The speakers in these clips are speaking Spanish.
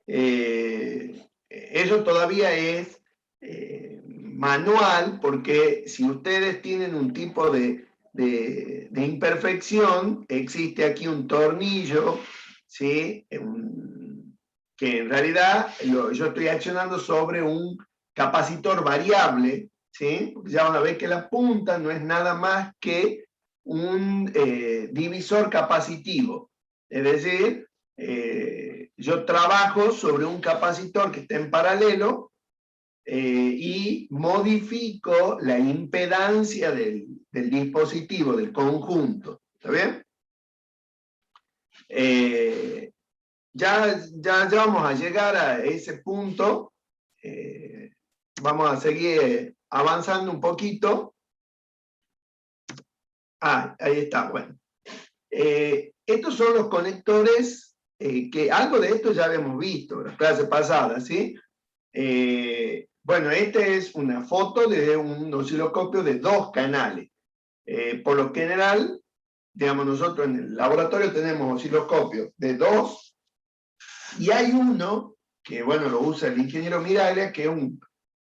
Eso todavía es manual, porque si ustedes tienen un tipo de imperfección, existe aquí un tornillo, ¿sí? Que en realidad yo estoy accionando sobre un capacitor variable, ¿sí? Porque ya van a ver que la punta no es nada más que un divisor capacitivo. Es decir, yo trabajo sobre un capacitor que está en paralelo y modifico la impedancia del dispositivo, del conjunto. ¿Está bien? Ya vamos a llegar a ese punto. Vamos a seguir avanzando un poquito. Ahí está, bueno. Estos son los conectores que algo de esto ya habíamos visto en las clases pasadas, ¿sí? Bueno, esta es una foto de un osciloscopio de 2 canales. Por lo general, digamos, nosotros en el laboratorio tenemos osciloscopios de 2 y hay uno que, bueno, lo usa el ingeniero Miraglia, que es un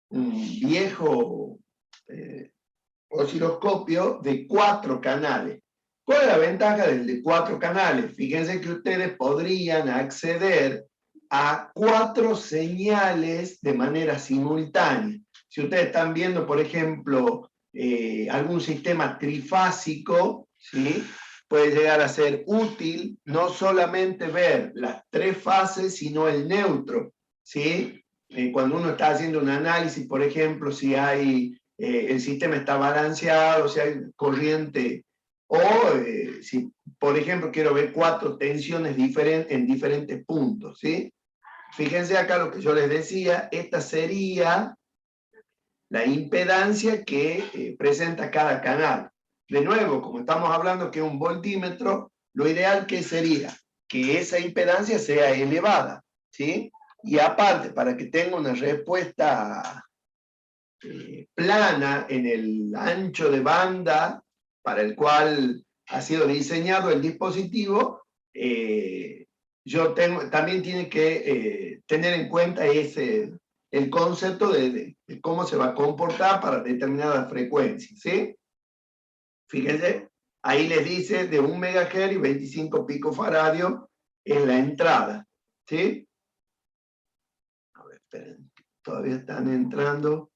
viejo osciloscopio de 4 canales. ¿Cuál es la ventaja del de 4 canales? Fíjense que ustedes podrían acceder a 4 señales de manera simultánea. Si ustedes están viendo, por ejemplo, algún sistema trifásico, ¿sí? Puede llegar a ser útil no solamente ver las 3 fases, sino el neutro, ¿sí? Cuando uno está haciendo un análisis, por ejemplo, si hay el sistema está balanceado, si hay corriente, o si, por ejemplo, quiero ver 4 tensiones en diferentes puntos, ¿sí? Fíjense acá lo que yo les decía, esta sería la impedancia que presenta cada canal. De nuevo, como estamos hablando que es un voltímetro, lo ideal que sería que esa impedancia sea elevada, ¿sí? Y aparte, para que tenga una respuesta plana en el ancho de banda para el cual ha sido diseñado el dispositivo, también tiene que tener en cuenta el concepto de cómo se va a comportar para determinadas frecuencias, ¿sí? Fíjense, ahí les dice de 1 MHz y 25 picofaradios en la entrada, ¿sí? A ver, esperen, todavía están entrando.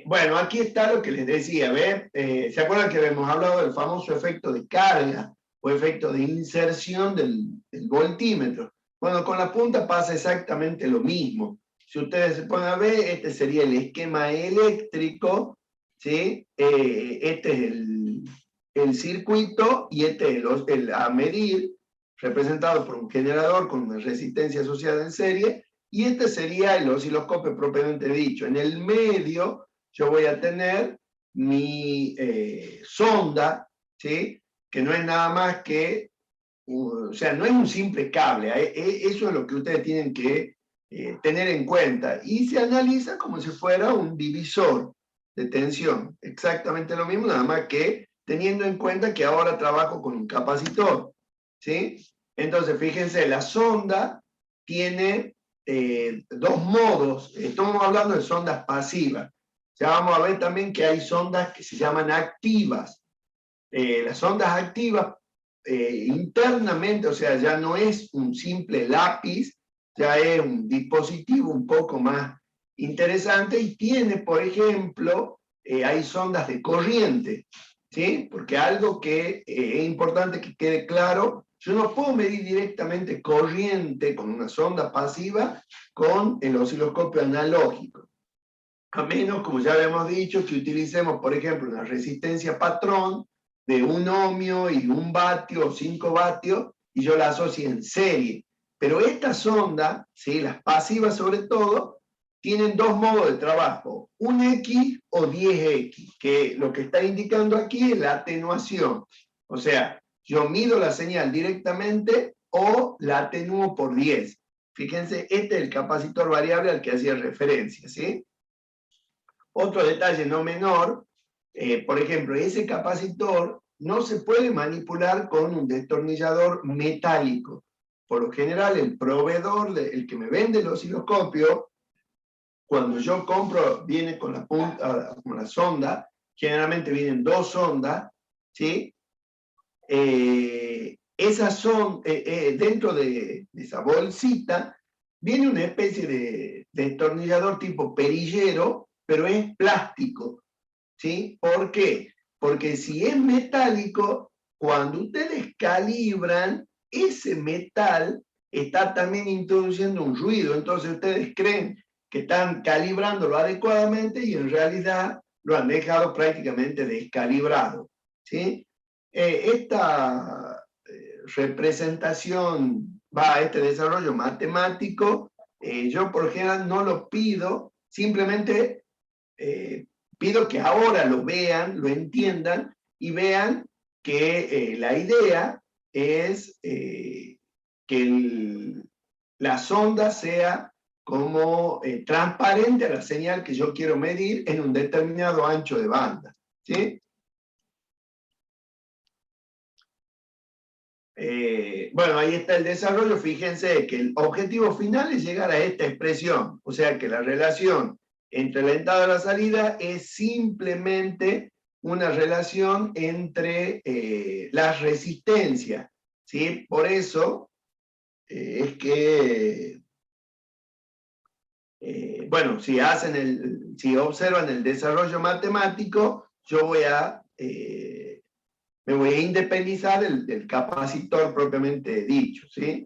Bueno, aquí está lo que les decía, ¿ves? ¿Se acuerdan que hemos hablado del famoso efecto de carga o efecto de inserción del voltímetro? Bueno, con la punta pasa exactamente lo mismo. Si ustedes se ponen a ver, este sería el esquema eléctrico, ¿sí? Este es el circuito y este es el a medir, representado por un generador con una resistencia asociada en serie, y este sería el osciloscopio propiamente dicho. En el medio yo voy a tener mi sonda, ¿sí? Que no es nada más que, o sea, no es un simple cable. Eso es lo que ustedes tienen que tener en cuenta. Y se analiza como si fuera un divisor de tensión. Exactamente lo mismo, nada más que teniendo en cuenta que ahora trabajo con un capacitor, ¿sí? Entonces, fíjense, la sonda tiene 2 modos. Estamos hablando de sondas pasivas. Ya vamos a ver también que hay sondas que se llaman activas. Las sondas activas internamente, o sea, ya no es un simple lápiz, ya es un dispositivo un poco más interesante y tiene, por ejemplo, hay sondas de corriente, ¿sí? Porque algo que es importante que quede claro, yo no puedo medir directamente corriente con una sonda pasiva con el osciloscopio analógico. A menos, como ya habíamos dicho, que utilicemos, por ejemplo, una resistencia patrón de 1 ohmio y 1 vatio o 5 vatios, y yo la asocio en serie. Pero esta sonda, ¿sí? Las pasivas sobre todo, tienen 2 modos de trabajo, 1X o 10X, que lo que está indicando aquí es la atenuación. O sea, yo mido la señal directamente o la atenúo por 10. Fíjense, este es el capacitor variable al que hacía referencia, ¿sí? Otro detalle no menor, por ejemplo, ese capacitor no se puede manipular con un destornillador metálico. por lo general el proveedor, el que me vende el osciloscopio, cuando yo compro, viene con la punta, con la sonda, generalmente vienen 2 sondas, ¿sí? Esas son, dentro de esa bolsita, viene una especie de destornillador tipo perillero, pero es plástico, ¿sí? ¿Por qué? Porque si es metálico, cuando ustedes calibran, ese metal está también introduciendo un ruido, entonces ustedes creen que están calibrándolo adecuadamente y en realidad lo han dejado prácticamente descalibrado, ¿sí? Esta representación, este desarrollo matemático, yo por general no lo pido, simplemente pido que ahora lo vean, lo entiendan y vean que la idea es que la sonda sea como transparente a la señal que yo quiero medir en un determinado ancho de banda, ¿sí? Bueno, ahí está el desarrollo. Fíjense que el objetivo final es llegar a esta expresión, o sea que la relación entre la entrada y la salida es simplemente una relación entre las resistencias, ¿sí? Por eso es que, bueno, si observan el desarrollo matemático, yo me voy a independizar del capacitor propiamente dicho, ¿sí?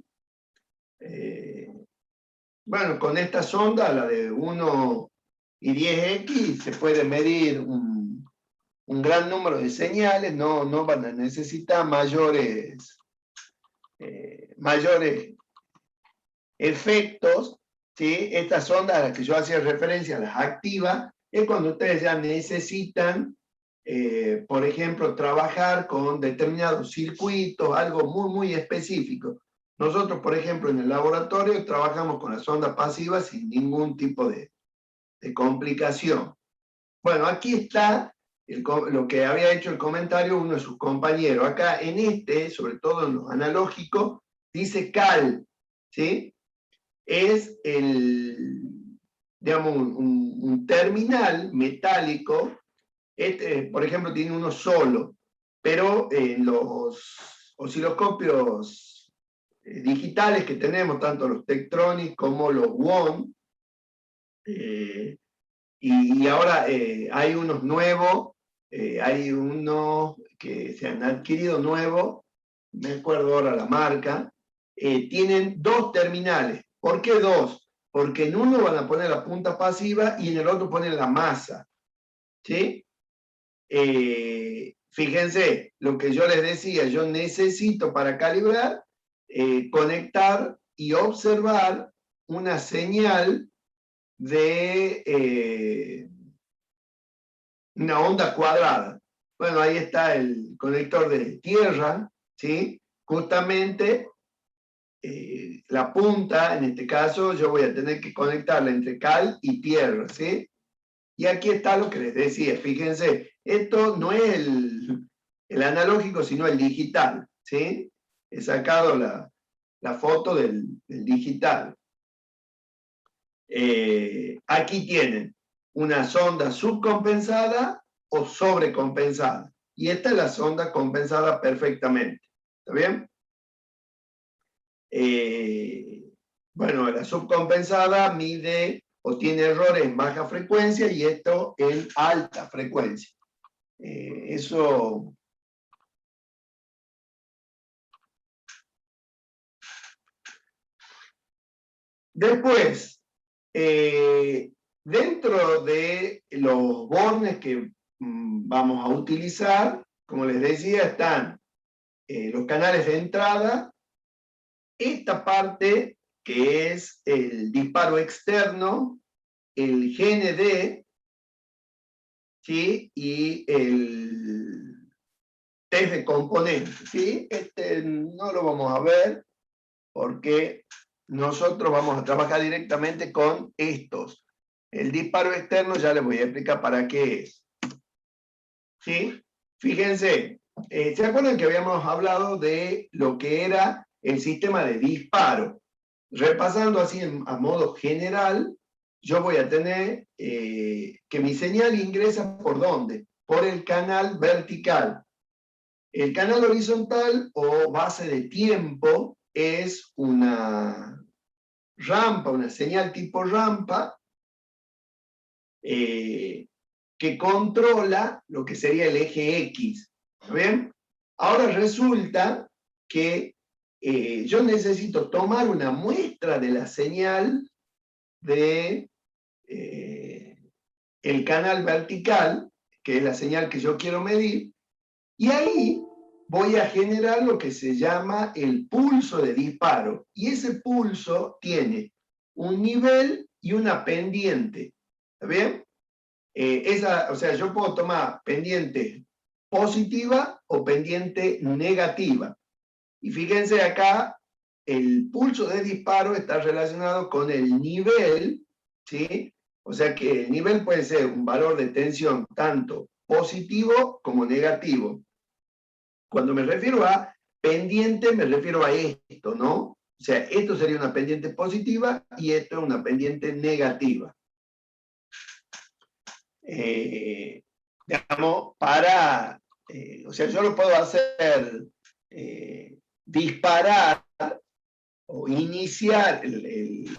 Bueno, con esta sonda, la de 1 y 10X, se puede medir un gran número de señales, no van a necesitar mayores efectos, ¿sí? Estas sondas a las que yo hacía referencia, las activas, es cuando ustedes ya necesitan, por ejemplo, trabajar con determinados circuitos, algo muy específico. Nosotros, por ejemplo, en el laboratorio trabajamos con la sonda pasiva sin ningún tipo de complicación. Bueno, aquí está lo que había hecho el comentario uno de sus compañeros. Acá en sobre todo en los analógicos, dice cal, ¿sí? Es digamos, un terminal metálico. Por ejemplo, tiene uno solo, pero en los osciloscopios digitales que tenemos, tanto los Tektronix como los WON, y ahora hay unos nuevos, hay unos que se han adquirido nuevos, me acuerdo ahora la marca, tienen 2 terminales. ¿Por qué 2? Porque en uno van a poner la punta pasiva y en el otro ponen la masa, ¿sí? Fíjense, lo que yo les decía, yo necesito para calibrar, conectar y observar una señal de una onda cuadrada. Bueno, ahí está el conector de tierra, ¿sí? Justamente la punta, en este caso, yo voy a tener que conectarla entre cal y tierra, ¿sí? Y aquí está lo que les decía, fíjense, esto no es el analógico, sino el digital, ¿sí? He sacado la foto del digital. Aquí tienen una sonda subcompensada o sobrecompensada. Y esta es la sonda compensada perfectamente. ¿Está bien? Bueno, la subcompensada mide o tiene errores en baja frecuencia y esto en alta frecuencia. Eso... Después, dentro de los bornes que vamos a utilizar, como les decía, están los canales de entrada, esta parte que es el disparo externo, el GND, ¿sí? Y el test de componentes, ¿sí? No lo vamos a ver porque nosotros vamos a trabajar directamente con estos. El disparo externo ya les voy a explicar para qué es. ¿Sí? Fíjense, ¿se acuerdan que habíamos hablado de lo que era el sistema de disparo. Repasando así a modo general, yo voy a tener que mi señal ingresa ¿por dónde? Por el canal vertical. El canal horizontal o base de tiempo es una rampa, una señal tipo rampa, que controla lo que sería el eje X. ¿Está bien? Ahora resulta que yo necesito tomar una muestra de la señal de el canal vertical, que es la señal que yo quiero medir, y ahí voy a generar lo que se llama el pulso de disparo. Y ese pulso tiene un nivel y una pendiente. ¿Está bien? O sea, yo puedo tomar pendiente positiva o pendiente negativa. Y fíjense acá, el pulso de disparo está relacionado con el nivel, ¿sí? O sea que el nivel puede ser un valor de tensión tanto positivo como negativo. Cuando me refiero a pendiente, me refiero a esto, ¿no? O sea, esto sería una pendiente positiva y esto es una pendiente negativa. Digamos, o sea, yo lo puedo hacer disparar o iniciar el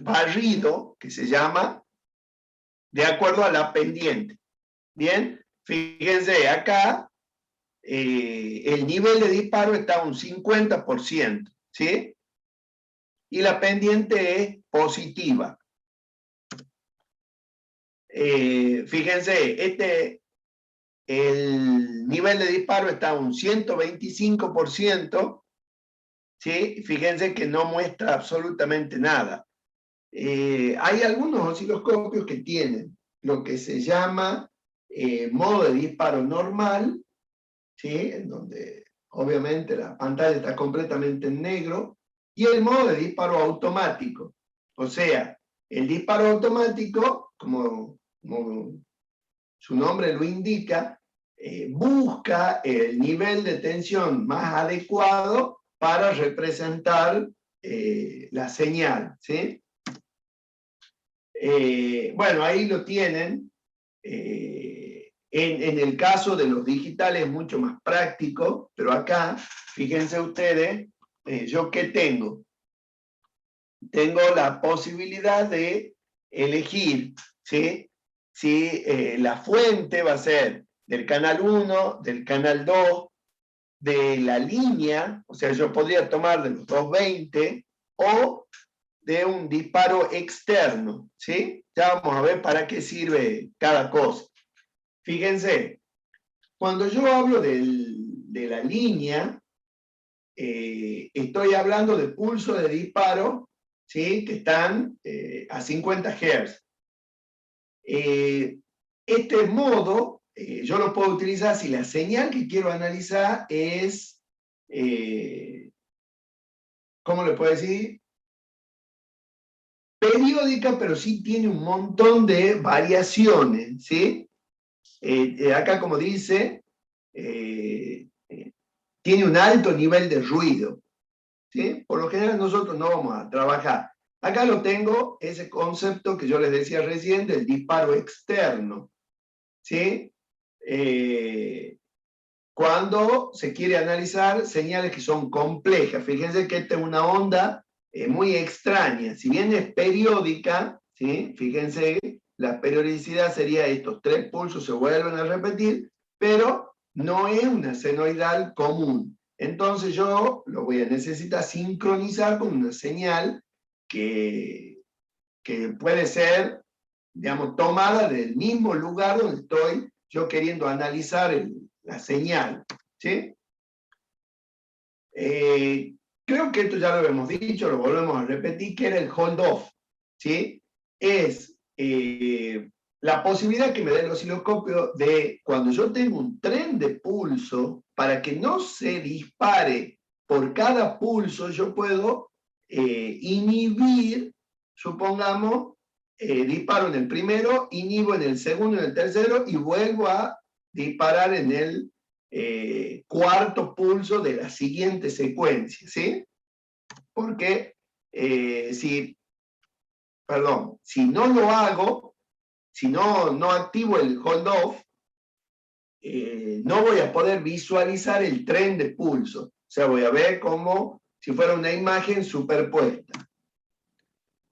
barrido, que se llama, de acuerdo a la pendiente. Bien, fíjense, acá el nivel de disparo está a un 50%, ¿sí? Y la pendiente es positiva. Fíjense, el nivel de disparo está a un 125%, ¿sí? Fíjense que no muestra absolutamente nada. Hay algunos osciloscopios que tienen lo que se llama modo de disparo normal, ¿sí? En donde obviamente la pantalla está completamente en negro, y el modo de disparo automático. O sea, el disparo automático, como su nombre lo indica, busca el nivel de tensión más adecuado para representar la señal, ¿sí? Bueno, ahí lo tienen. En el caso de los digitales es mucho más práctico, pero acá, fíjense ustedes, ¿yo qué tengo? Tengo la posibilidad de elegir, ¿sí? Si la fuente va a ser del canal 1, del canal 2, de la línea, o sea, yo podría tomar de los 220, o de un disparo externo, ¿sí? Ya vamos a ver para qué sirve cada cosa. Fíjense, cuando yo hablo de la línea, estoy hablando de pulso de disparo, ¿sí? Que están a 50 Hz. Este modo yo lo puedo utilizar si la señal que quiero analizar es, ¿cómo le puedo decir? Periódica, pero sí tiene un montón de variaciones, ¿sí? Acá, como dice, tiene un alto nivel de ruido, ¿sí? Por lo general nosotros no vamos a trabajar. Acá lo tengo, ese concepto que yo les decía recién del disparo externo, ¿sí? Cuando se quiere analizar señales que son complejas. Fíjense que esta es una onda muy extraña. Si bien es periódica, ¿sí? Fíjense, la periodicidad sería estos 3 pulsos se vuelven a repetir, pero no es una senoidal común. Entonces yo lo voy a necesitar sincronizar con una señal que puede ser, digamos, tomada del mismo lugar donde estoy yo queriendo analizar la señal, ¿sí? Creo que esto ya lo hemos dicho, lo volvemos a repetir, que era el hold-off, ¿sí? Es la posibilidad que me da el osciloscopio de, cuando yo tengo un tren de pulso, para que no se dispare por cada pulso, yo puedo inhibir, supongamos, disparo en el primero, inhibo en el segundo, en el tercero, y vuelvo a disparar en el cuarto pulso de la siguiente secuencia, ¿sí? Porque si no lo hago, si no activo el hold off, no voy a poder visualizar el tren de pulso. O sea, voy a ver como si fuera una imagen superpuesta.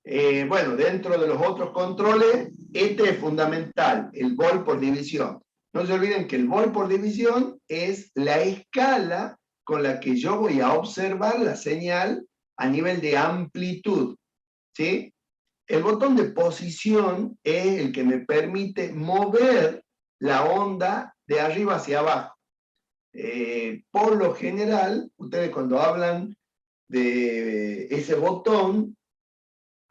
Bueno, dentro de los otros controles, este es fundamental, el vol por división. No se olviden que el vol por división es la escala con la que yo voy a observar la señal a nivel de amplitud, ¿sí? El botón de posición es el que me permite mover la onda de arriba hacia abajo. Por lo general, ustedes cuando hablan de ese botón,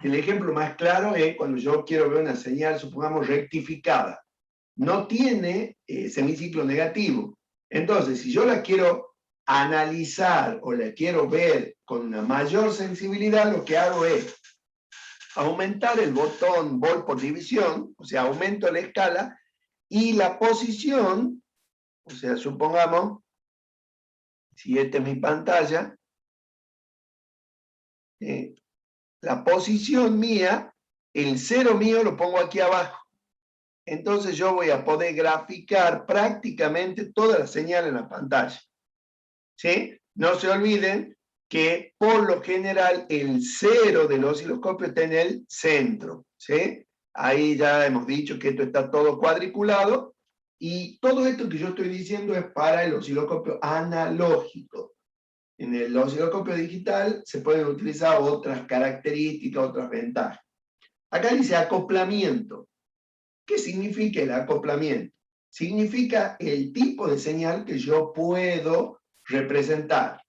el ejemplo más claro es cuando yo quiero ver una señal, supongamos, rectificada. No tiene semiciclo negativo. Entonces, si yo la quiero analizar o la quiero ver con una mayor sensibilidad, lo que hago es aumentar el botón vol por división, o sea, aumento la escala, y la posición, o sea, supongamos, si esta es mi pantalla, la posición mía, el cero mío lo pongo aquí abajo. Entonces yo voy a poder graficar prácticamente toda la señal en la pantalla. ¿Sí? No se olviden que por lo general el cero del osciloscopio está en el centro. ¿Sí? Ahí ya hemos dicho que esto está todo cuadriculado y todo esto que yo estoy diciendo es para el osciloscopio analógico. En el osciloscopio digital se pueden utilizar otras características, otras ventajas. Acá dice acoplamiento. ¿Qué significa el acoplamiento? Significa el tipo de señal que yo puedo representar.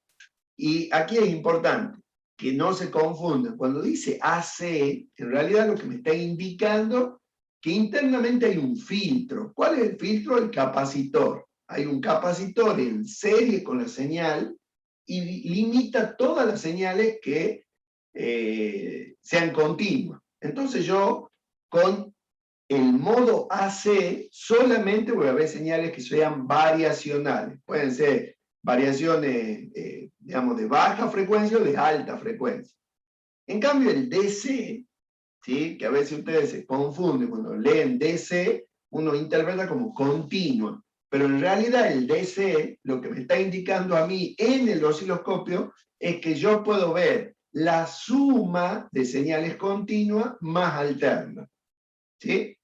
Y aquí es importante que no se confunda. Cuando dice AC, en realidad lo que me está indicando que internamente hay un filtro. ¿Cuál es el filtro? El capacitor. Hay un capacitor en serie con la señal y limita todas las señales que sean continuas. Entonces yo, con el modo AC, solamente voy a ver señales que sean variacionales. Pueden ser variaciones, digamos, de baja frecuencia o de alta frecuencia. En cambio, el DC, ¿sí? Que a veces ustedes se confunden cuando leen DC, uno interpreta como continua. Pero en realidad el DC, lo que me está indicando a mí en el osciloscopio, es que yo puedo ver la suma de señales continuas más alternas. ¿Sí?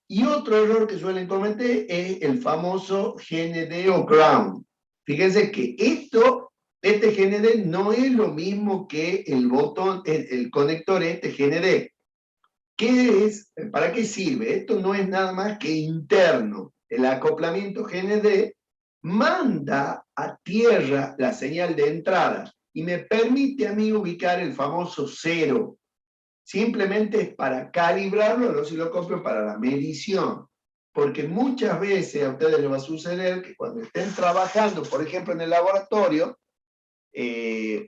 Y otro error que suelen cometer es el famoso GND o ground. Fíjense que este GND no es lo mismo que el botón, el conector este GND. ¿Qué es? ¿Para qué sirve? Esto no es nada más que interno. El acoplamiento GND manda a tierra la señal de entrada y me permite a mí ubicar el famoso cero. Simplemente es para calibrarlo al osciloscopio para la medición. Porque muchas veces a ustedes les va a suceder que cuando estén trabajando, por ejemplo, en el laboratorio,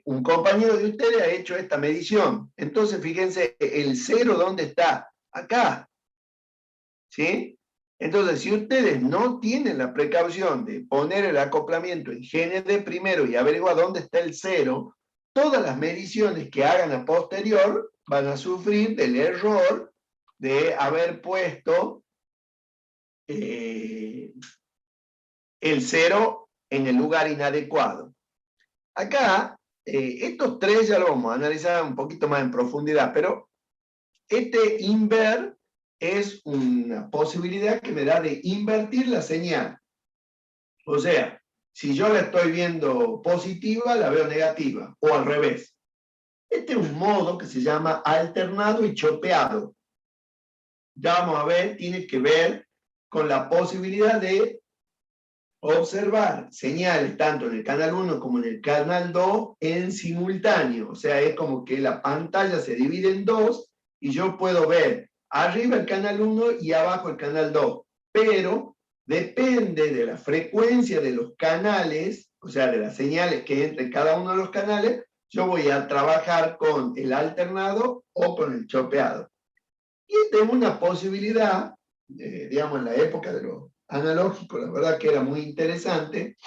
un compañero de ustedes ha hecho esta medición. Entonces, fíjense, el cero, ¿dónde está? Acá. ¿Sí? Entonces, si ustedes no tienen la precaución de poner el acoplamiento en GND primero y averiguar dónde está el cero, todas las mediciones que hagan a posterior van a sufrir del error de haber puesto el cero en el lugar inadecuado. Acá, estos tres ya lo vamos a analizar un poquito más en profundidad, pero este invert es una posibilidad que me da de invertir la señal. O sea, si yo la estoy viendo positiva, la veo negativa, o al revés. Este es un modo que se llama alternado y chopeado. Ya vamos a ver, tiene que ver con la posibilidad de observar señales tanto en el canal 1 como en el canal 2 en simultáneo. O sea, es como que la pantalla se divide en dos y yo puedo ver arriba el canal 1 y abajo el canal 2. Pero depende de la frecuencia de los canales, o sea, de las señales que entre cada uno de los canales, yo voy a trabajar con el alternado o con el chopeado. Y esta es una posibilidad, digamos, en la época de los analógico, la verdad que era muy interesante.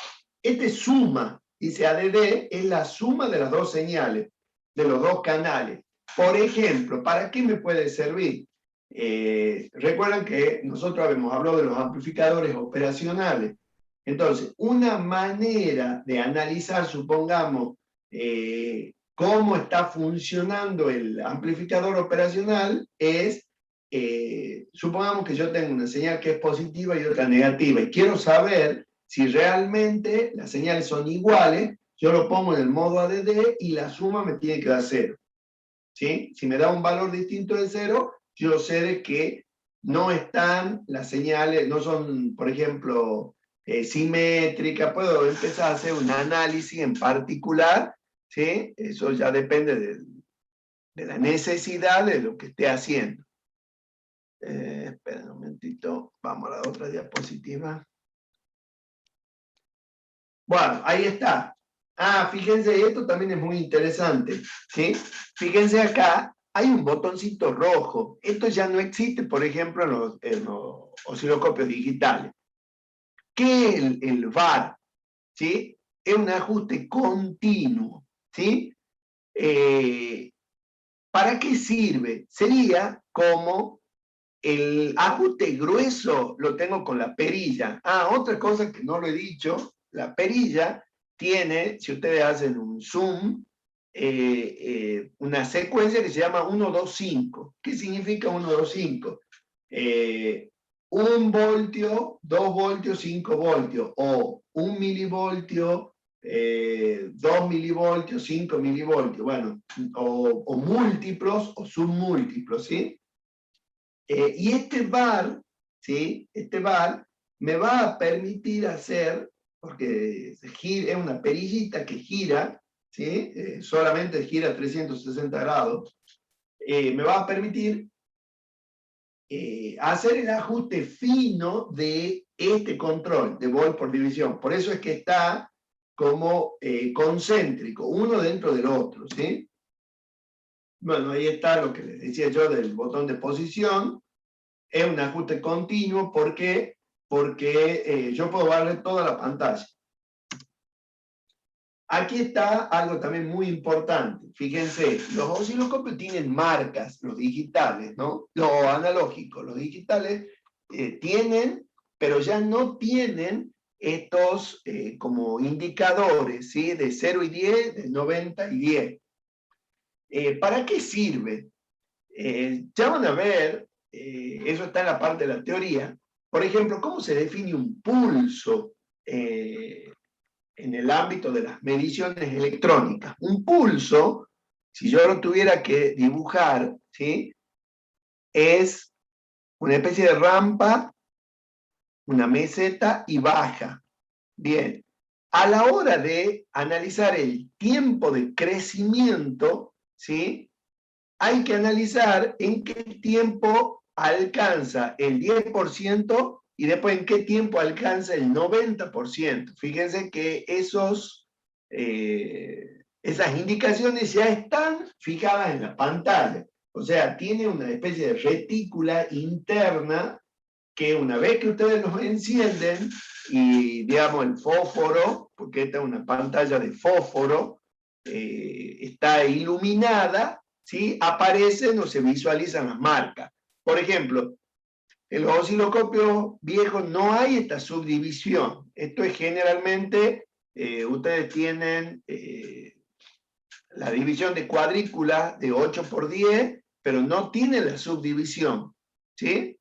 Este suma, dice ADD, es la suma de las dos señales, de los dos canales. Por ejemplo, ¿para qué me puede servir? Recuerdan que nosotros habíamos hablado de los amplificadores operacionales. Entonces, una manera de analizar, supongamos, cómo está funcionando el amplificador operacional es, supongamos que yo tengo una señal que es positiva y otra negativa, y quiero saber si realmente las señales son iguales. Yo lo pongo en el modo ADD y la suma me tiene que dar 0. ¿Sí? Si me da un valor distinto de 0, yo sé de que no están las señales, no son, por ejemplo, simétricas. Puedo empezar a hacer un análisis en particular, ¿sí? Eso ya depende de la necesidad de lo que esté haciendo. Espera un momentito, vamos a la otra diapositiva. Bueno, ahí está. Fíjense, esto también es muy interesante, ¿sí? Fíjense acá, hay un botoncito rojo. Esto ya no existe, por ejemplo, en los osciloscopios digitales. ¿Qué es el VAR? ¿Sí? Es un ajuste continuo, ¿sí? ¿Para qué sirve? Sería como el ajuste grueso lo tengo con la perilla. Otra cosa que no lo he dicho, la perilla tiene, si ustedes hacen un zoom, una secuencia que se llama 1, 2, 5. ¿Qué significa 1, 2, 5? 1 voltio, 2 voltios, 5 voltios, o 1 milivoltio, 2 milivoltios, 5 milivoltios, bueno, o múltiplos o submúltiplos, ¿sí? Y este VAR, ¿sí? Este VAR me va a permitir hacer, porque es una perillita que gira, ¿sí? Solamente gira 360 grados, me va a permitir hacer el ajuste fino de este control de volt por división. Por eso es que está como concéntrico, uno dentro del otro, ¿sí? Bueno, ahí está lo que les decía yo del botón de posición. Es un ajuste continuo. ¿Por qué? Porque yo puedo darle toda la pantalla. Aquí está algo también muy importante. Fíjense, los osciloscopios tienen marcas, los digitales, ¿no? Los analógicos, los digitales tienen, pero ya no tienen estos como indicadores, ¿sí? De 0 y 10, de 90 y 10. ¿Para qué sirve? Ya van a ver, eso está en la parte de la teoría. Por ejemplo, ¿cómo se define un pulso en el ámbito de las mediciones electrónicas? Un pulso, si yo lo tuviera que dibujar, ¿sí? Es una especie de rampa, una meseta y baja. Bien, a la hora de analizar el tiempo de crecimiento, ¿sí? Hay que analizar en qué tiempo alcanza el 10% y después en qué tiempo alcanza el 90%. Fíjense que esas indicaciones ya están fijadas en la pantalla. O sea, tiene una especie de retícula interna que una vez que ustedes los encienden y, digamos, el fósforo, porque esta es una pantalla de fósforo, está iluminada, ¿sí? Aparecen o se visualizan las marcas. Por ejemplo, en los osciloscopios viejos no hay esta subdivisión. Esto es generalmente, ustedes tienen la división de cuadrícula de 8 por 10, pero no tienen la subdivisión, ¿sí?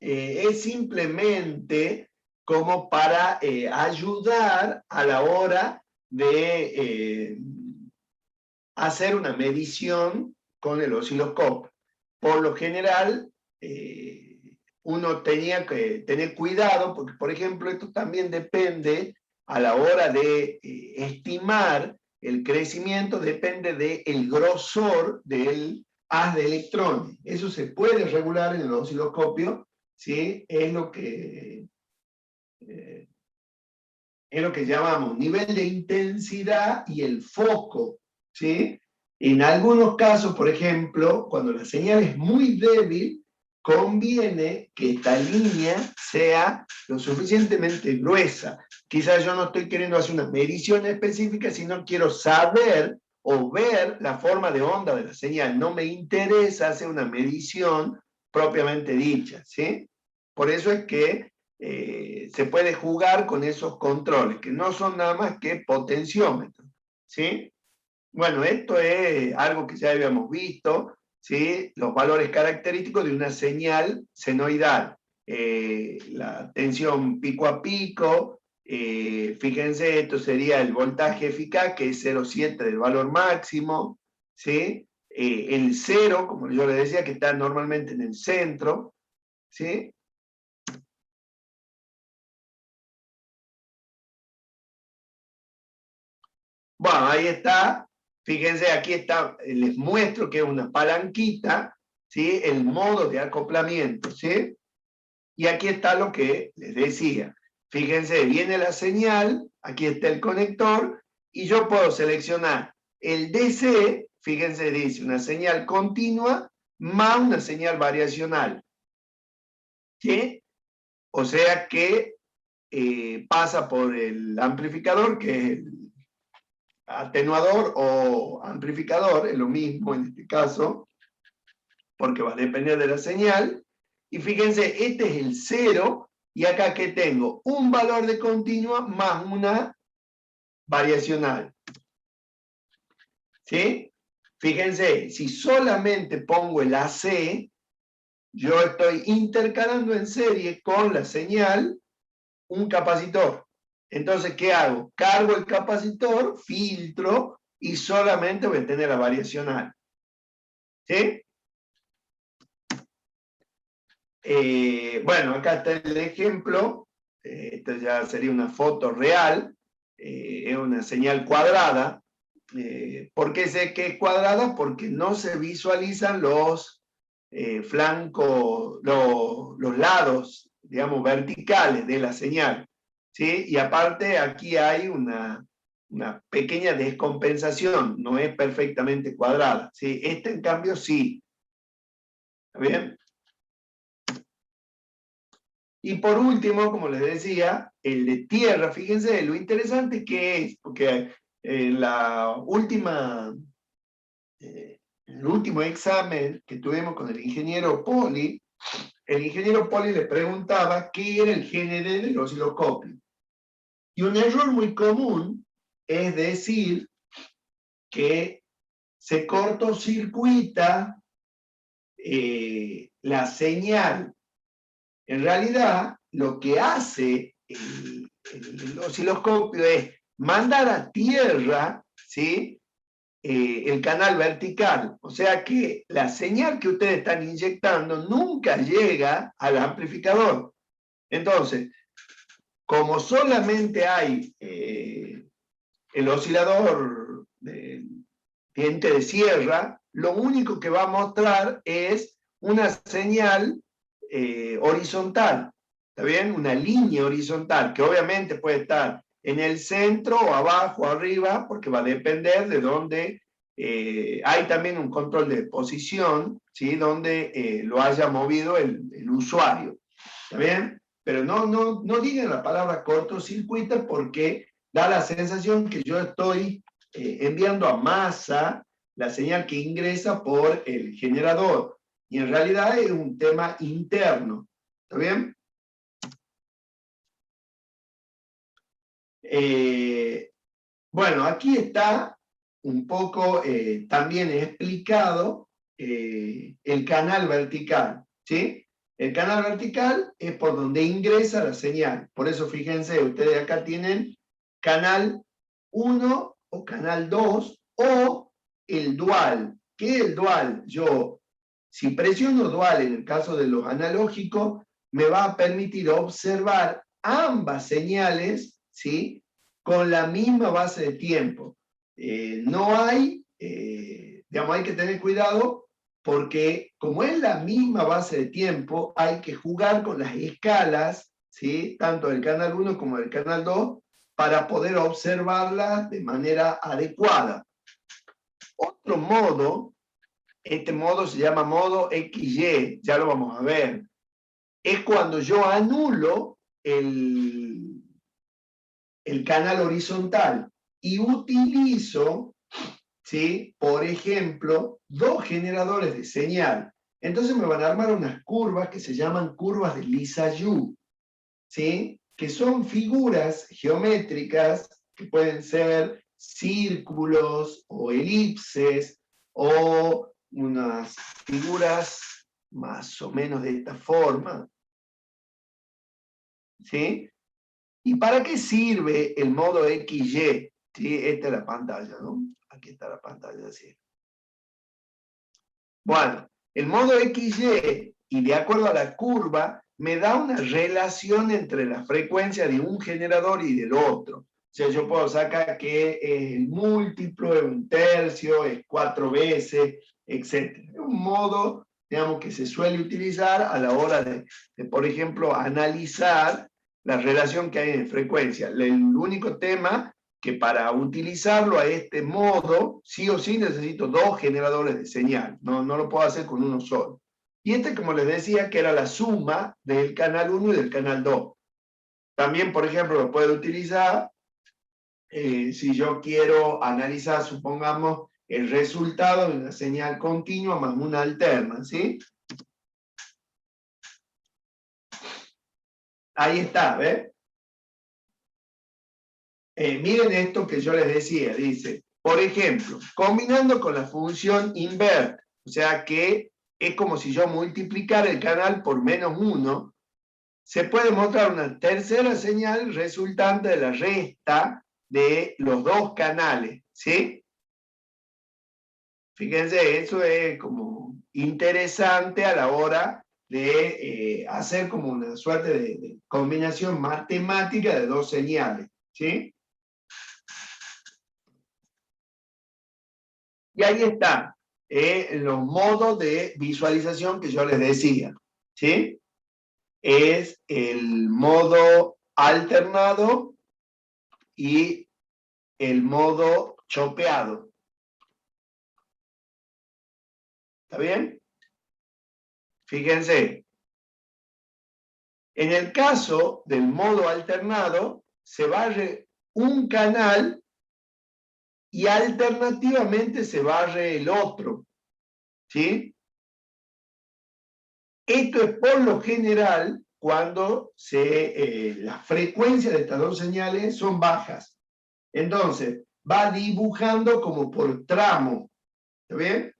Es simplemente como para ayudar a la hora de hacer una medición con el osciloscopio. Por lo general, uno tenía que tener cuidado, porque, por ejemplo, esto también depende a la hora de estimar el crecimiento, depende del grosor del haz de electrones. Eso se puede regular en el osciloscopio, ¿sí? Es lo que llamamos nivel de intensidad y el foco, ¿sí? En algunos casos, por ejemplo, cuando la señal es muy débil, conviene que esta línea sea lo suficientemente gruesa. Quizás yo no estoy queriendo hacer una medición específica, sino quiero saber o ver la forma de onda de la señal. No me interesa hacer una medición propiamente dicha, ¿sí? Por eso es que se puede jugar con esos controles, que no son nada más que potenciómetros, ¿sí? Bueno, esto es algo que ya habíamos visto, ¿sí? Los valores característicos de una señal senoidal. La tensión pico a pico, fíjense, esto sería el voltaje eficaz, que es 0,7 del valor máximo, ¿sí? El 0, como yo les decía, que está normalmente en el centro, ¿sí? Bueno, ahí está. Fíjense, aquí está, les muestro que es una palanquita, ¿sí? El modo de acoplamiento, ¿sí? Y aquí está lo que les decía. Fíjense, viene la señal, aquí está el conector, y yo puedo seleccionar el DC, fíjense, dice una señal continua más una señal variacional, ¿sí? O sea que pasa por el amplificador, que es el atenuador o amplificador, es lo mismo en este caso, porque va a depender de la señal. Y fíjense, este es el 0, y acá que tengo un valor de continua más una variacional. ¿Sí? Fíjense, si solamente pongo el AC, yo estoy intercalando en serie con la señal un capacitor. Entonces, ¿qué hago? Cargo el capacitor, filtro, y solamente voy a tener la variacional. ¿Sí? Bueno, acá está el ejemplo. Esto ya sería una foto real. Es una señal cuadrada. ¿Por qué sé que es cuadrada? Porque no se visualizan los flancos, los lados, digamos, verticales de la señal. ¿Sí? Y aparte aquí hay una pequeña descompensación, no es perfectamente cuadrada. ¿Sí? Esta en cambio sí. ¿Está bien? Y por último, como les decía, el de tierra, fíjense lo interesante que es, porque en la última, el último examen que tuvimos con el ingeniero Poli, el ingeniero Poli le preguntaba qué era el GND del osciloscopio. Y un error muy común es decir que se cortocircuita la señal. En realidad, lo que hace el osciloscopio es mandar a tierra, ¿sí? El canal vertical. O sea que la señal que ustedes están inyectando nunca llega al amplificador. Entonces, como solamente hay el oscilador de diente de sierra, lo único que va a mostrar es una señal horizontal, ¿está bien? Una línea horizontal, que obviamente puede estar en el centro, o abajo, o arriba, porque va a depender de dónde. Hay también un control de posición, ¿sí? Donde lo haya movido el usuario, ¿está bien? Pero no digan la palabra cortocircuito porque da la sensación que yo estoy enviando a masa la señal que ingresa por el generador. Y en realidad es un tema interno. ¿Está bien? Bueno, aquí está un poco también explicado el canal vertical. ¿Sí? El canal vertical es por donde ingresa la señal. Por eso fíjense, ustedes acá tienen canal 1 o canal 2 o el dual. ¿Qué es el dual? Yo, si presiono dual en el caso de los analógicos, me va a permitir observar ambas señales, ¿sí? Con la misma base de tiempo. No hay, digamos, hay que tener cuidado porque como es la misma base de tiempo, hay que jugar con las escalas, ¿sí? Tanto del canal 1 como del canal 2, para poder observarla de manera adecuada. Otro modo Este modo se llama modo XY, ya lo vamos a ver. Es cuando yo anulo el canal horizontal y utilizo, ¿sí?, por ejemplo, dos generadores de señal. Entonces me van a armar unas curvas que se llaman curvas de Lissajous, ¿sí?, que son figuras geométricas que pueden ser círculos o elipses o unas figuras más o menos de esta forma, ¿sí? ¿Y para qué sirve el modo XY? ¿Sí? Esta es la pantalla, ¿no? Aquí está la pantalla, ¿sí? Bueno, el modo XY, y de acuerdo a la curva, me da una relación entre la frecuencia de un generador y del otro. O sea, yo puedo sacar que el múltiplo es un tercio, es 4 veces, etc. Es un modo, digamos, que se suele utilizar a la hora de, por ejemplo, analizar la relación que hay en frecuencia. El único tema que para utilizarlo a este modo, sí o sí necesito dos generadores de señal, no lo puedo hacer con uno solo. Y este, como les decía, que era la suma del canal 1 y del canal 2. También, por ejemplo, lo puedo utilizar si yo quiero analizar, supongamos, el resultado de una señal continua más una alterna, ¿sí? Ahí está, ¿ves? Miren esto que yo les decía, dice, por ejemplo, combinando con la función invert, o sea que es como si yo multiplicara el canal por -1, se puede mostrar una tercera señal resultante de la resta de los dos canales, ¿sí? Fíjense, eso es como interesante a la hora de hacer como una suerte de combinación matemática de dos señales, ¿sí? Y ahí está, los modos de visualización que yo les decía, ¿sí? Es el modo alternado y el modo chopeado. ¿Está bien? Fíjense, en el caso del modo alternado, se barre un canal y alternativamente se barre el otro, ¿sí? Esto es por lo general cuando la frecuencia de estas dos señales son bajas. Entonces, va dibujando como por tramo. ¿Está bien?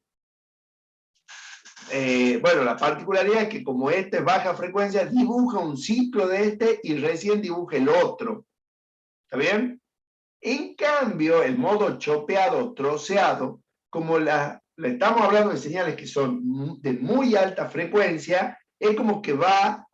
Bueno, la particularidad es que como este es baja frecuencia, dibuja un ciclo de este y recién dibuja el otro. ¿Está bien? En cambio, el modo chopeado, troceado, como le estamos hablando de señales que son de muy alta frecuencia, es como que va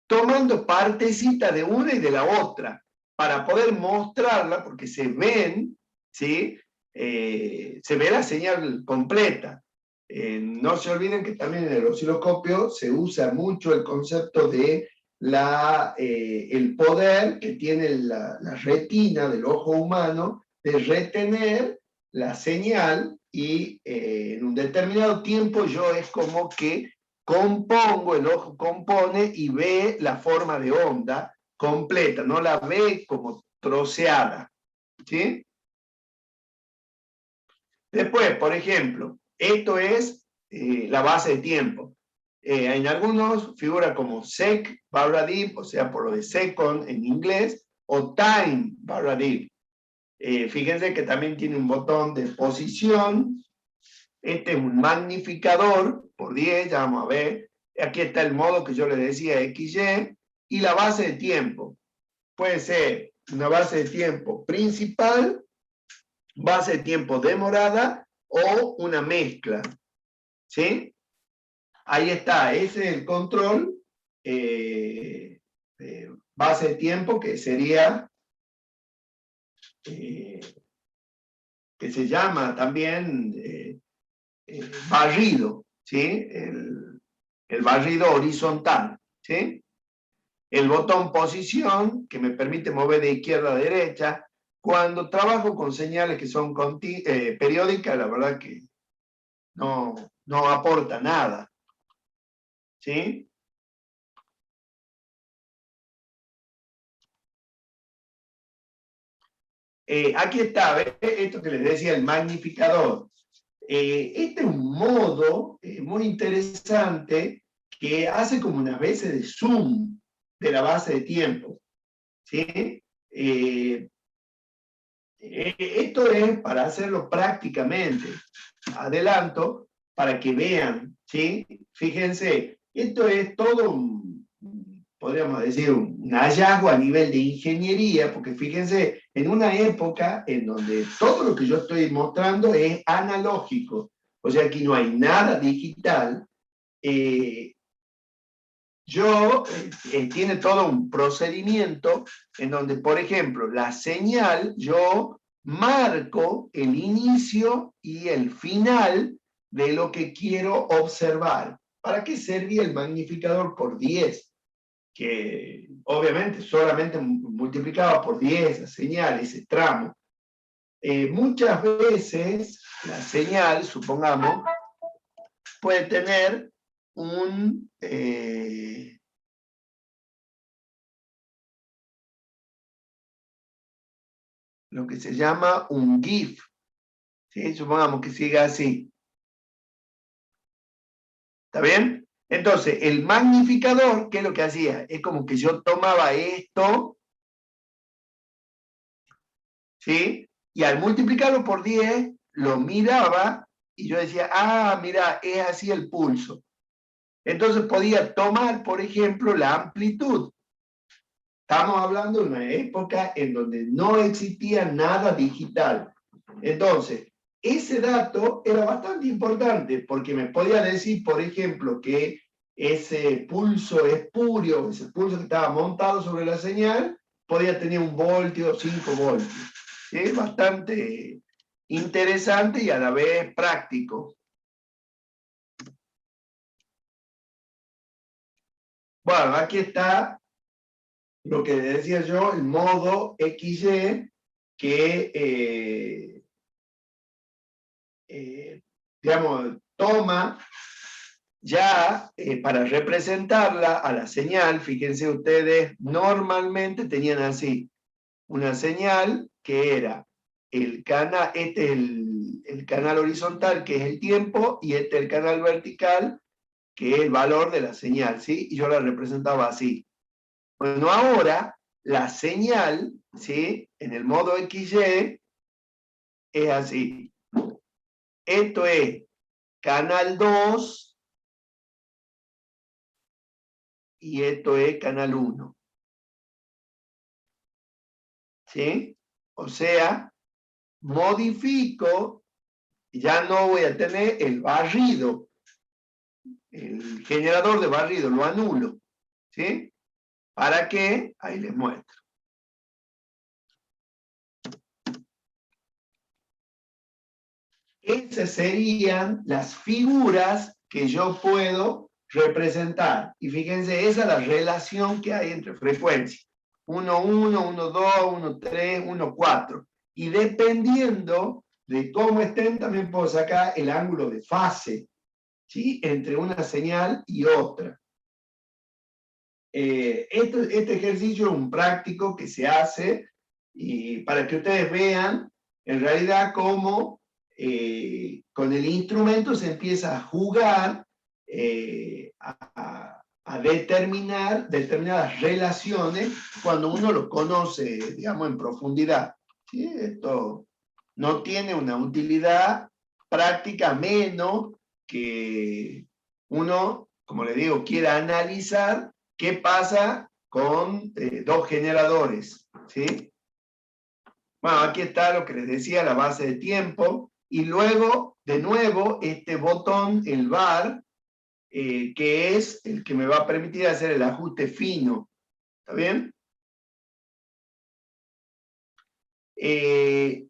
tomando partecita de una y de la otra para poder mostrarla, porque se ven, ¿sí? Se ve la señal completa. No se olviden que también en el osciloscopio se usa mucho el concepto de el poder que tiene la retina del ojo humano de retener la señal y en un determinado tiempo yo es como que compongo, el ojo compone y ve la forma de onda completa, no la ve como troceada, ¿sí? Después, por ejemplo, esto es la base de tiempo. En algunos figura como sec barra div, o sea, por lo de second en inglés, o time barra div. Fíjense que también tiene un botón de posición. Este es un magnificador por 10, ya vamos a ver. Aquí está el modo que yo les decía, XY, y la base de tiempo. Puede ser una base de tiempo principal, base de tiempo demorada o una mezcla. ¿Sí? Ahí está, ese es el control base de tiempo que sería, que se llama también barrido, ¿sí? El barrido horizontal, ¿sí? El botón posición, que me permite mover de izquierda a derecha, Cuando trabajo con señales que son periódicas, la verdad que no aporta nada. ¿Sí? Aquí está, ¿ves? Esto que les decía, el magnificador. Este es un modo muy interesante que hace como unas veces de zoom de la base de tiempo. ¿Sí? Esto es para hacerlo prácticamente. Adelanto para que vean, ¿sí? Fíjense, esto es todo podríamos decir, un hallazgo a nivel de ingeniería, porque fíjense, en una época en donde todo lo que yo estoy mostrando es analógico, o sea, aquí no hay nada digital, tiene todo un procedimiento en donde, por ejemplo, la señal, yo marco el inicio y el final de lo que quiero observar. ¿Para qué servía el magnificador por 10? Que obviamente solamente multiplicaba por 10 la señal, ese tramo. Muchas veces la señal, supongamos, puede tener lo que se llama un GIF. ¿Sí? Supongamos que siga así. ¿Está bien? Entonces, el magnificador, ¿qué es lo que hacía? Es como que yo tomaba esto, ¿sí? Y al multiplicarlo por 10, lo miraba y yo decía, ah, mira, es así el pulso. Entonces podía tomar, por ejemplo, la amplitud. Estamos hablando de una época en donde no existía nada digital. Entonces, ese dato era bastante importante porque me podía decir, por ejemplo, que ese pulso espurio, ese pulso que estaba montado sobre la señal, podía tener 1 voltio, 5 voltios. ¿Sí? Bastante interesante y a la vez práctico. Bueno, aquí está lo que decía yo, el modo XY, que, digamos, toma ya para representarla a la señal. Fíjense ustedes, normalmente tenían así, una señal que era el canal, este es el canal horizontal, que es el tiempo, y este es el canal vertical, que es el valor de la señal, ¿sí? Y yo la representaba así. Bueno, ahora la señal, ¿sí? En el modo XY es así. Esto es canal 2 y esto es canal 1. ¿Sí? O sea, modifico, ya no voy a tener el barrido, el generador de barrido, lo anulo. ¿Sí? ¿Para qué? Ahí les muestro. Esas serían las figuras que yo puedo representar. Y fíjense, esa es la relación que hay entre frecuencias. 1, 1, 1, 2, 1, 3, 1, 4. Y dependiendo de cómo estén, también puedo sacar el ángulo de fase, ¿sí? Entre una señal y otra. Este ejercicio es un práctico que se hace y para que ustedes vean en realidad cómo con el instrumento se empieza a jugar a determinar determinadas relaciones cuando uno lo conoce, digamos, en profundidad. ¿Sí? Esto no tiene una utilidad práctica menos que uno, como le digo, quiera analizar qué pasa con dos generadores. ¿Sí? Bueno, aquí está lo que les decía, la base de tiempo. Y luego, de nuevo, este botón, el bar, que es el que me va a permitir hacer el ajuste fino. ¿Está bien? ¿Qué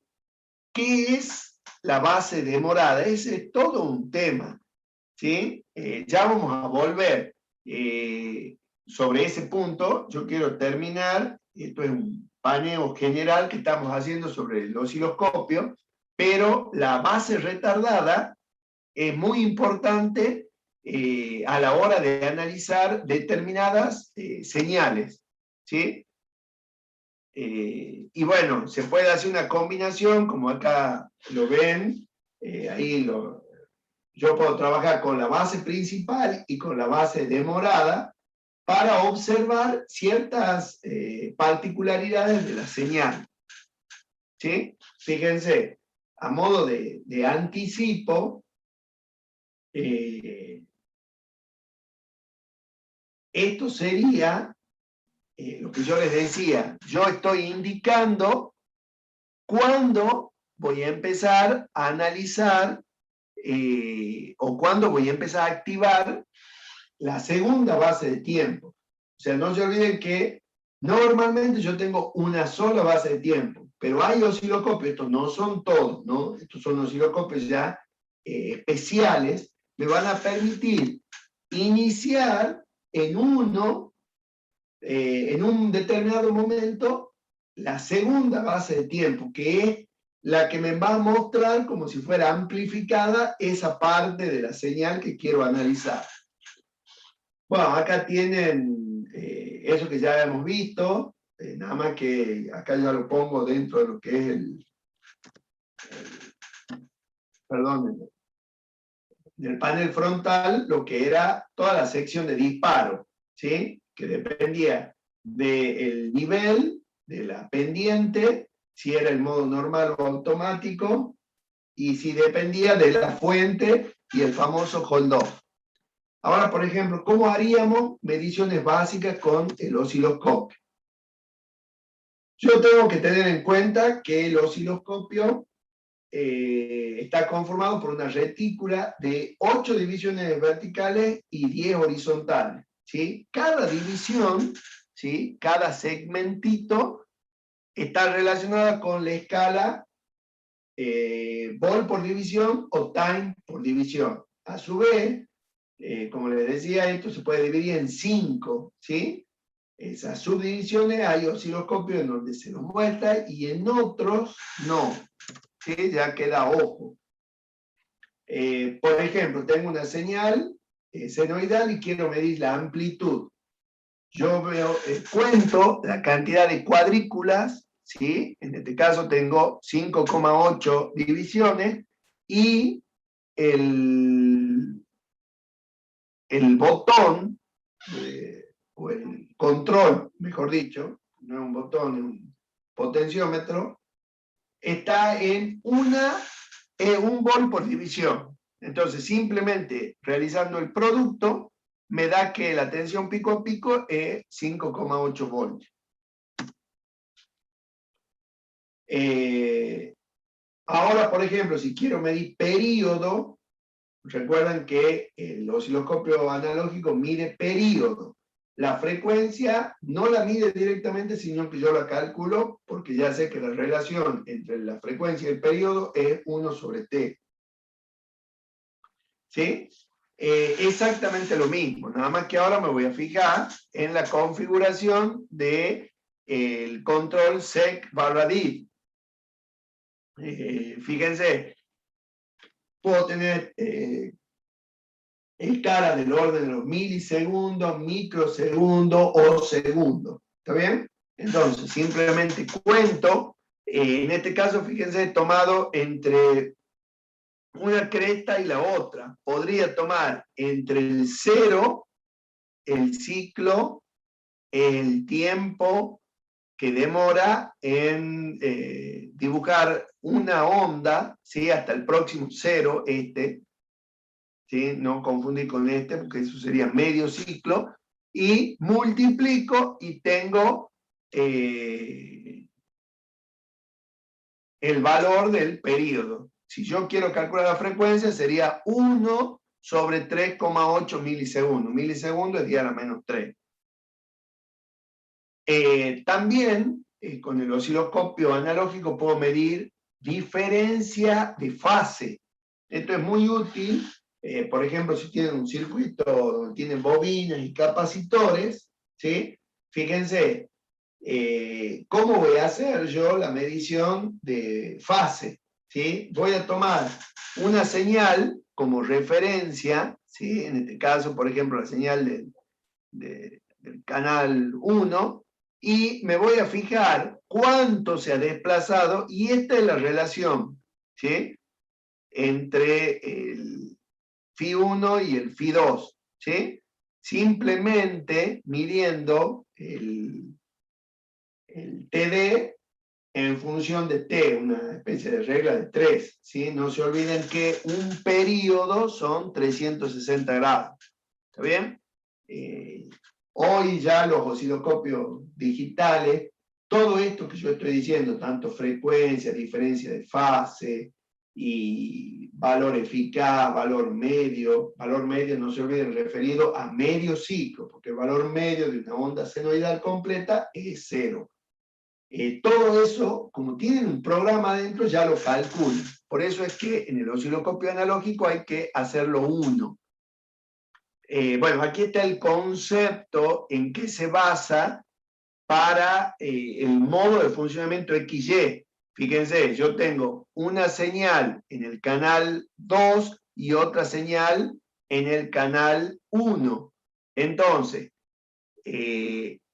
es la base demorada? Ese es todo un tema. ¿Sí? Ya vamos a volver sobre ese punto. Yo quiero terminar esto es un paneo general que estamos haciendo sobre el osciloscopio, pero la base retardada es muy importante a la hora de analizar determinadas señales, ¿sí? Y bueno, se puede hacer una combinación, como acá lo ven, yo puedo trabajar con la base principal y con la base demorada para observar ciertas particularidades de la señal, ¿sí? Fíjense, a modo de anticipo, esto sería lo que yo les decía. Yo estoy indicando cuándo voy a empezar a analizar o cuándo voy a empezar a activar la segunda base de tiempo. O sea, no se olviden que normalmente yo tengo una sola base de tiempo, pero hay osciloscopios, estos no son todos, ¿no? Estos son osciloscopios ya especiales, me van a permitir iniciar en un determinado momento la segunda base de tiempo, que es la que me va a mostrar como si fuera amplificada esa parte de la señal que quiero analizar. Bueno, acá tienen eso que ya hemos visto, nada más que acá ya lo pongo dentro de lo que es perdón, del panel frontal, lo que era toda la sección de disparo, ¿sí? Que dependía del nivel, de la pendiente, si era el modo normal o automático, y si dependía de la fuente y el famoso hold-off. Ahora, por ejemplo, ¿cómo haríamos mediciones básicas con el osciloscopio? Yo tengo que tener en cuenta que el osciloscopio está conformado por una retícula de 8 divisiones verticales y 10 horizontales, ¿sí? Cada división, ¿sí? Cada segmentito está relacionada con la escala volt por división o time por división. A su vez, como les decía, esto se puede dividir en 5, ¿sí? Esas subdivisiones hay osciloscopios en donde se nos muestra y en otros no, ¿sí? Ya queda ojo. Por ejemplo, tengo una señal senoidal y quiero medir la amplitud. Yo cuento la cantidad de cuadrículas, ¿sí? En este caso tengo 5,8 divisiones y el botón, o el control, mejor dicho, no es un botón, es un potenciómetro, está en un volt por división. Entonces, simplemente realizando el producto, me da que la tensión pico a pico es 5,8 voltios. Ahora, por ejemplo, si quiero medir período, recuerdan que el osciloscopio analógico mide período. La frecuencia no la mide directamente, sino que yo la calculo porque ya sé que la relación entre la frecuencia y el período es 1/T. ¿Sí? Exactamente lo mismo, nada más que ahora me voy a fijar en la configuración del control sec/diff. Fíjense, puedo tener escalas del orden de los milisegundos, microsegundos o segundos. ¿Está bien? Entonces, simplemente cuento, en este caso, fíjense, he tomado entre una cresta y la otra. Podría tomar entre el 0, el ciclo, el tiempo que demora en dibujar una onda, ¿sí? Hasta el próximo 0, ¿sí? No confundir con porque eso sería medio ciclo, y multiplico y tengo el valor del periodo. Si yo quiero calcular la frecuencia, sería 1/3,8 milisegundos. Milisegundos es 10⁻⁻3. También, con el osciloscopio analógico puedo medir diferencia de fase. Esto es muy útil, por ejemplo, si tienen un circuito donde tienen bobinas y capacitores, ¿sí? Fíjense, ¿cómo voy a hacer yo la medición de fase? ¿Sí? Voy a tomar una señal como referencia, ¿sí? En este caso, por ejemplo, la señal del canal 1, y me voy a fijar cuánto se ha desplazado, y esta es la relación, ¿sí? Entre el Φ1 y el Φ2, ¿sí? Simplemente midiendo el TD en función de T, una especie de regla de 3, ¿sí? No se olviden que un periodo son 360 grados, ¿está bien? Hoy ya los osciloscopios digitales, todo esto que yo estoy diciendo, tanto frecuencia, diferencia de fase y valor eficaz, valor medio no se olviden referido a medio ciclo, porque el valor medio de una onda senoidal completa es 0. Todo eso, como tienen un programa adentro, ya lo calculan. Por eso es que en el osciloscopio analógico hay que hacerlo 1. Bueno, aquí está el concepto en que se basa para el modo de funcionamiento XY. Fíjense, yo tengo una señal en el canal 2 y otra señal en el canal 1. Entonces,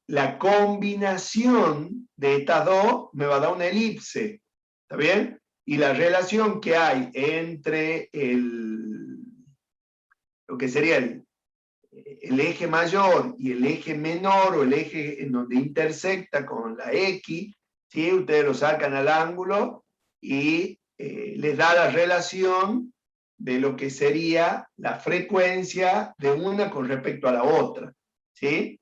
la combinación de estas dos me va a dar una elipse, ¿está bien? Y la relación que hay entre lo que sería el eje mayor y el eje menor, o el eje en donde intersecta con la X, ¿sí? Ustedes lo sacan al ángulo y les da la relación de lo que sería la frecuencia de una con respecto a la otra, ¿sí?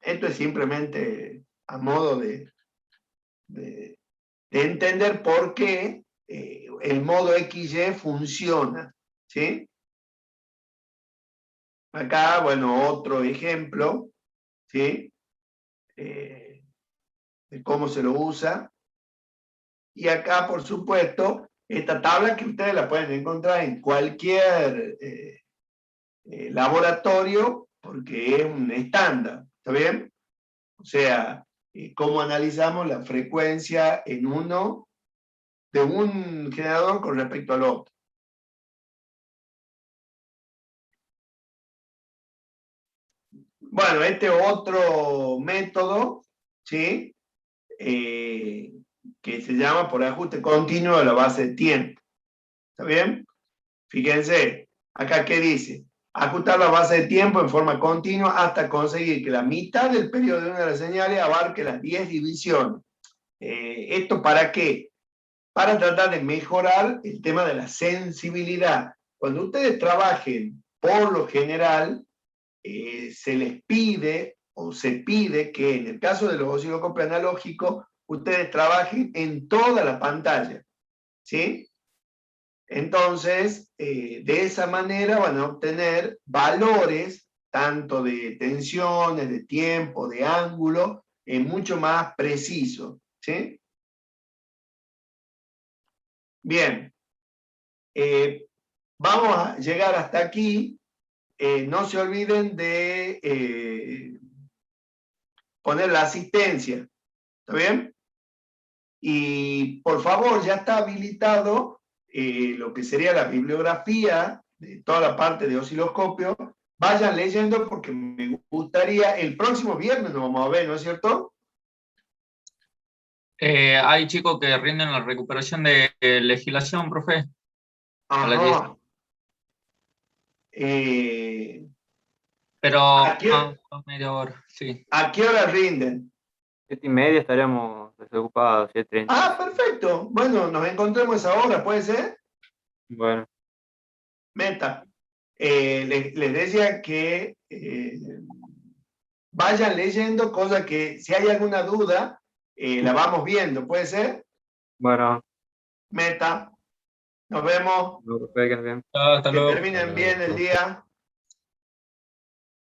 Esto es simplemente a modo de entender por qué el modo XY funciona, ¿sí? Acá, bueno, otro ejemplo, ¿sí? De cómo se lo usa. Y acá, por supuesto, esta tabla que ustedes la pueden encontrar en cualquier laboratorio, porque es un estándar, ¿está bien? O sea, cómo analizamos la frecuencia en uno de un generador con respecto al otro. Bueno, este otro método, ¿sí? Que se llama por ajuste continuo de la base de tiempo. ¿Está bien? Fíjense, acá ¿qué dice? Ajustar la base de tiempo en forma continua hasta conseguir que la mitad del periodo de una de las señales abarque las 10 divisiones. ¿Esto para qué? Para tratar de mejorar el tema de la sensibilidad. Cuando ustedes trabajen, por lo general, se les pide o se pide que en el caso de los osciloscopios analógicos, ustedes trabajen en toda la pantalla, ¿sí? Entonces, de esa manera van a obtener valores tanto de tensiones, de tiempo, de ángulo, mucho más precisos, ¿sí? Bien, vamos a llegar hasta aquí. No se olviden de poner la asistencia, ¿está bien? Y por favor, ya está habilitado lo que sería la bibliografía de toda la parte de osciloscopio. Vayan leyendo porque me gustaría, el próximo viernes nos vamos a ver, ¿no es cierto? Hay chicos que rinden la recuperación de legislación, profe, a las 10. Ajá. Pero ¿A qué, a media hora, sí. ¿A qué hora rinden? 7:30 estaríamos desocupados, 7:30. Ah, perfecto. Bueno, nos encontremos a esa hora, ¿puede ser? Bueno, Meta. Les decía que vayan leyendo, cosa que si hay alguna duda, la vamos viendo, ¿puede ser? bueno, Meta. Nos vemos. no, perfecto, bien. Hasta Que luego. terminen bien el día.